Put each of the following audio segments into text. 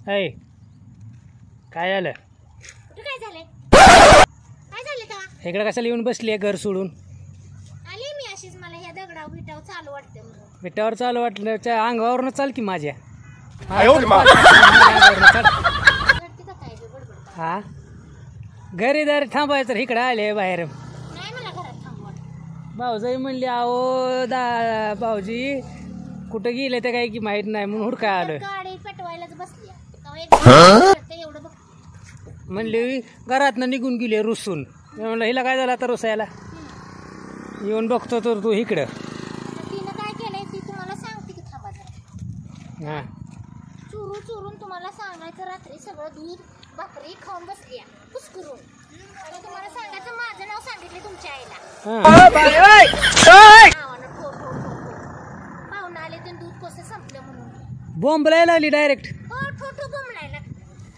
ऐ काय झालं? काय झालंय? काय झालं तेव्हा? इकडे कशाला येऊन बसली आहे घर सोडून? आले मी अशीच, मला ह्या दगडाव बिटाव चालू वाटतं म्हणून. विटावर चालू वाटलं त्या अंगावरनं चाल की माझ्या. करते का काय गं बडबड? हा घरी दारी थांबायचं तर इकडे आले बाहेर. नाही मला घरात थांबवत. भाऊजाई म्हणली अहो भाऊजी कुठं गेले ते काय की माहित नाही म्हणून हुडकाय आलं. गाडी पेटवायलाच बसली एवढं बघ. म्हणली घरातनं निघून गेले रुसून. मी म्हणलं हिला काय झालं आता रुसायला? येऊन बघतो तर तू इकडं. तिनं काय केलंय ती तुम्हाला सांगते की थांबा जरा. हां चुरून चुरून तुम्हाला सांगायचं रात्री सगळं दूध भाकरी खाऊन बसली कुस्करून. आणि तुम्हाला सांगायचं माझं नाव सांगितले तुमच्या आईला. नावानं ठो ठो ठो ठो. पाहुणं आले ते दूध कसं संपलं म्हणून बोंबलायला लागली डायरेक्ट. हो ठो ठो बोंबलायला.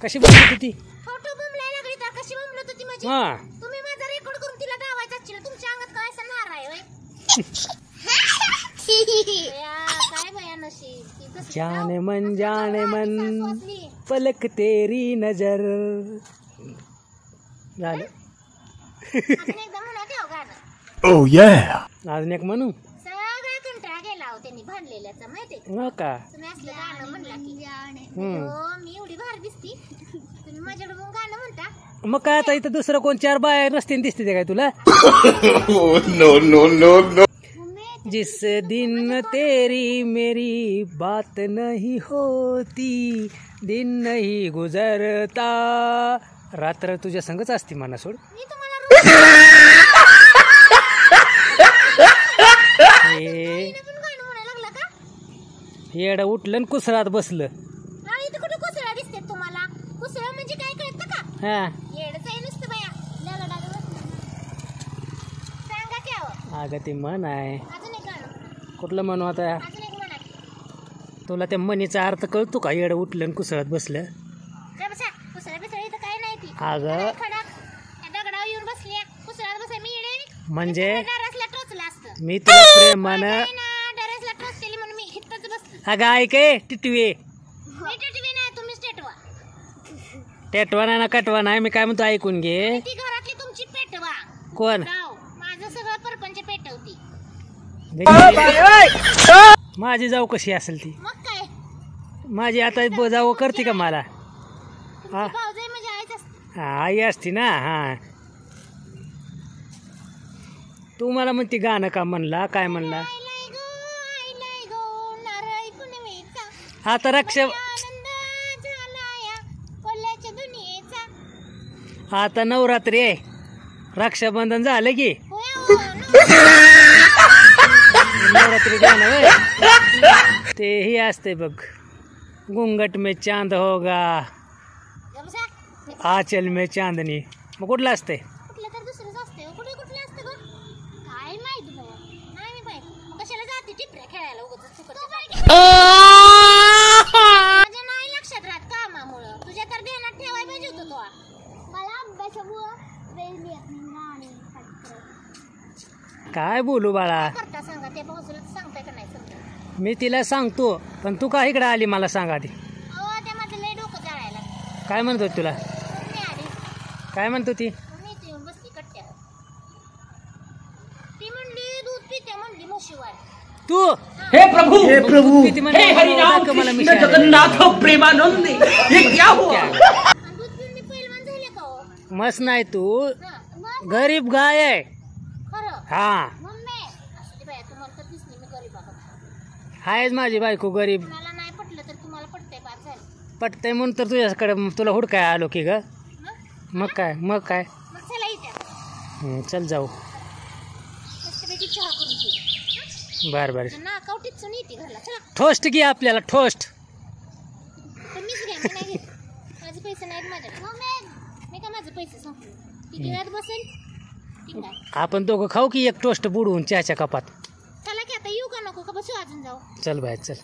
कशी बोलत होती? ठो ठो बोंबलायला लागली तर कशी बोंबलत होती माझी? हां तुम्ही माझा रेकॉर्ड करून तिला दावायचा असशील. तुमच्या अंगात काय असं नार आहे होय? काय भया नशीब. जाने मन पलक तेरी नजर झालं. अजून एकदा म्हणा ठेव गाणं. Oh yeah. अजून एक म्हणू सगळा कंटाळा गेला हो त्यांनी भांडलेल्याचा माहितीये का? हो का? तुम्ही असलं गाणं म्हणला की हम्म. हो मी एवढी भारी दिसती तुम्ही माझ्याकडे बघून गाणं म्हणता. मग काय आता इथं दुसरं कोण चार बाहेर रस्त्याने दिसते ते काय तुला? Oh no no no no. जिस दिन तेरी मेरी बात नहीं होती दिन नहीं गुजरता. रात्र तुझ्या संगच असती म्हणा सोड. मी तुम्हाला हे पण गाणं म्हणायला लागला का? येडं उठलं आणि कुसरात बसलं. आणि इथं कुठं कुसळा दिसते तुम्हाला? कुसळा म्हणजे काय कळतं का? हा येडच आहे नुसतं बाया. ललडागं बसलं. सांगा की अहो. अगं ते मन आहे. अजून एक गाणं. कुठलं म्हणू आता? अजून एक म्हणा की. तुला त्या मनीचा अर्थ कळतो का? येडं उठलं आणि कुसरात बसलं. जा बसा. कुसळा बिसळा इथं काय नाही ती. अगं खडा त्या दगडावर येऊन बसली. कुसळात बसाय मी येडे. म्हणजे डरसला टोचला असतं. मी तुला प्रेमानं डरसला टोचलेली म्हणून मी इथंच बसली. अगं ऐक आहे टिटवे. मी टिटवी नाही तुम्हीच टेटवा. टेटवा नाही ना कटवा नाही. मी काय म्हणतो ऐकून घे. ती घरातली तुमची पेटवा. कोण? जाऊ. माझं सगळं परपंच पेटवती. माझी जाऊ कशी असेल ती? मग काय माझी आता जाऊ करते का मला? हा भाऊजाई म्हणजे आईच असते. हा, आई असती ना. हा तू मला म्हणते गाणं का म्हणला? काय म्हणला? आईलाय गो नारळी पुनवेचा आता आनंद झालाया कोल्ह्याच्या दुनियेचा. आता नवरात्री आहे. रक्षाबंधन झालं की होय हो, नवरात्री गाणं होय. ते ही असते बघ. घुंघट में चांद होगा जा बसा. आंचल में चांदनी. मग कुठलं असतंय? कुठलं तर दुसरंच असते. कुठे कुठले असते गं? काय माहिती बाया. नाही मी पाहिजे. कशाला जाते टिपऱ्या खेळायला उगाच चुकत. माझ्या नाही लक्षात राहत कामामुळं. तुझ्या तर ध्यानात ठेवाय पाहिजे होतं तो. मला अभ्यासामुळं वेळ मिळत नाही. गाणी काय बोलू बाळा? करता सांगा ते भाऊजीला सांगताय का नाही समजा. मी तिला सांगतो पण तू का इकडे आली मला सांग आधी. अहो त्या माझं लय डोकं जाळायला. काय म्हणत होती तुला? मी आली. काय म्हणत होती? मी इथे येऊन बसली कट्ट्यावर. ती म्हणली दूध पिते म्हणली म्हशीवर. तू हे प्रभु किती म्हणली? हे हरिनाम मला कृष्ण जगन्नाथ प्रेमानंद ये क्या हुआ? आणि दूध पिऊन मी पहिलवान झाले का हो? मस्त नाही तू हा. मग गरीब गाय आहे. खरं हा मम्मी असली बाया तुम्हाला तर दिसली मी गरीब आहे. आहेच माझी बायको गरीब. मला नाही पटलं तर तुम्हाला पटतंय बाद झालं. पटतंय म्हणून तर तुझ्याकडे तुला हुडकाय आलो की ग. मग काय मग चला इथे चल जाऊ. मस्तपैकी चहा करून घेऊ. बर बर नाकाव टिचून येते घरला. चला ठोस्ट घे आपल्याला ठोस्ट. तर मीच घ्या. मी नाही घेत. माझे पैसे नाहीत माझ्याकडे. मी का माझे पैसे संपले. किती वेळात बसेल? ठीक आहे. आपण दोघं खाऊ की एक टोस्ट बुडवून चहाच्या कपात. चला की आता येऊ का नको का बसू अजून जाऊ. चल बाय चल.